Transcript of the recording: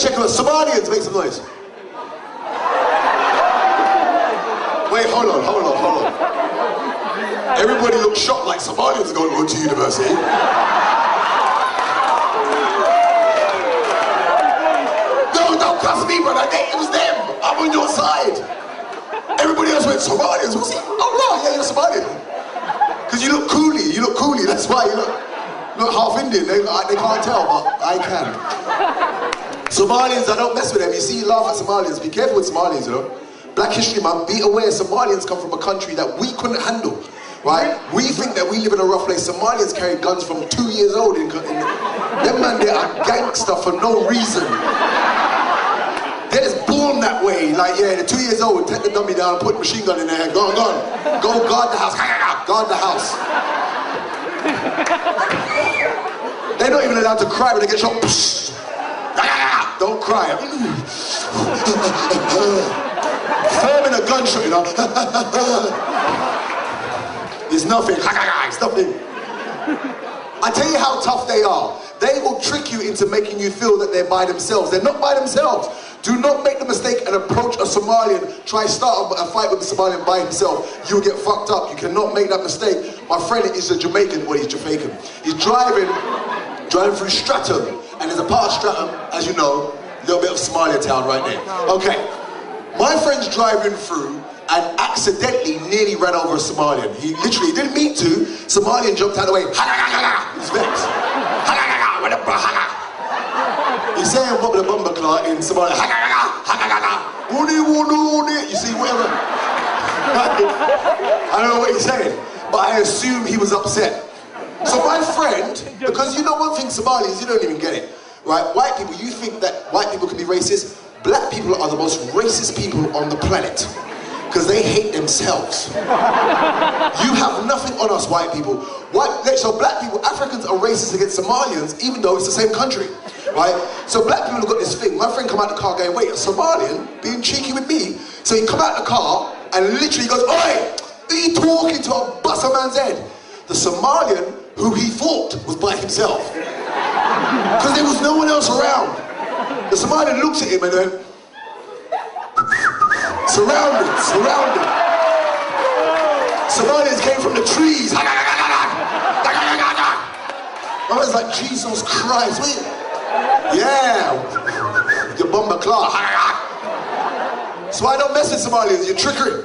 check it out. Somalians, make some noise. Wait, hold on. Everybody looks shocked like Somalians are going to university. No, don't cuss me, brother. It was them. I'm on your side. Everybody else went, Somalians? What's he? Oh, no, yeah, you're Somalian. Because you look coolie. That's why you look half Indian. They can't tell, but I can. Somalians, I don't mess with them. You see, you laugh at Somalians. Be careful with Somalians, you know. Black History Month, be aware Somalians come from a country that we couldn't handle, right? We think that we live in a rough place. Somalians carry guns from 2 years old. Them man, they are gangster for no reason. They're just born that way. Like, yeah, they're 2 years old, take the dummy down, put a machine gun in their hand, go on. Go guard the house, guard the house. They're not even allowed to cry when they get shot. Don't cry. Firm in a gunshot, you know. It's nothing. It's nothing. I tell you how tough they are. They will trick you into making you feel that they're by themselves. They're not by themselves. Do not make the mistake and approach a Somalian, try start a fight with a Somalian by himself. You'll get fucked up. You cannot make that mistake. My friend is a Jamaican, well, he's Jamaican. He's driving through Streatham, and there's a part of Streatham, as you know, a little bit of Somalia town right there. Okay, my friend's driving through and accidentally nearly ran over a Somalian. He literally didn't mean to. Somalian jumped out of the way. He's vexed. He's saying what with a bumper clock in Somalia. You see, whatever. I don't know what he's saying, but I assume he was upset. So my friend, because you know one thing, Somalis, you don't even get it, right? White people, you think that white people can be racist. Black people are the most racist people on the planet because they hate themselves. You have nothing on us, white people. So black people, Africans are racist against Somalians, even though it's the same country, right? So black people have got this thing. My friend come out the car going, wait, a Somalian being cheeky with me? So he come out the car and literally goes, oi, who are you talking to? I'll bust a man's head. The Somalian, who he thought was by himself, because there was no one else around. The Somalian looks at him and then, surrounded. Somalians came from the trees. I was like, Jesus Christ, wait. Yeah, your bomber claw. So I don't mess with Somalians, you're trickery.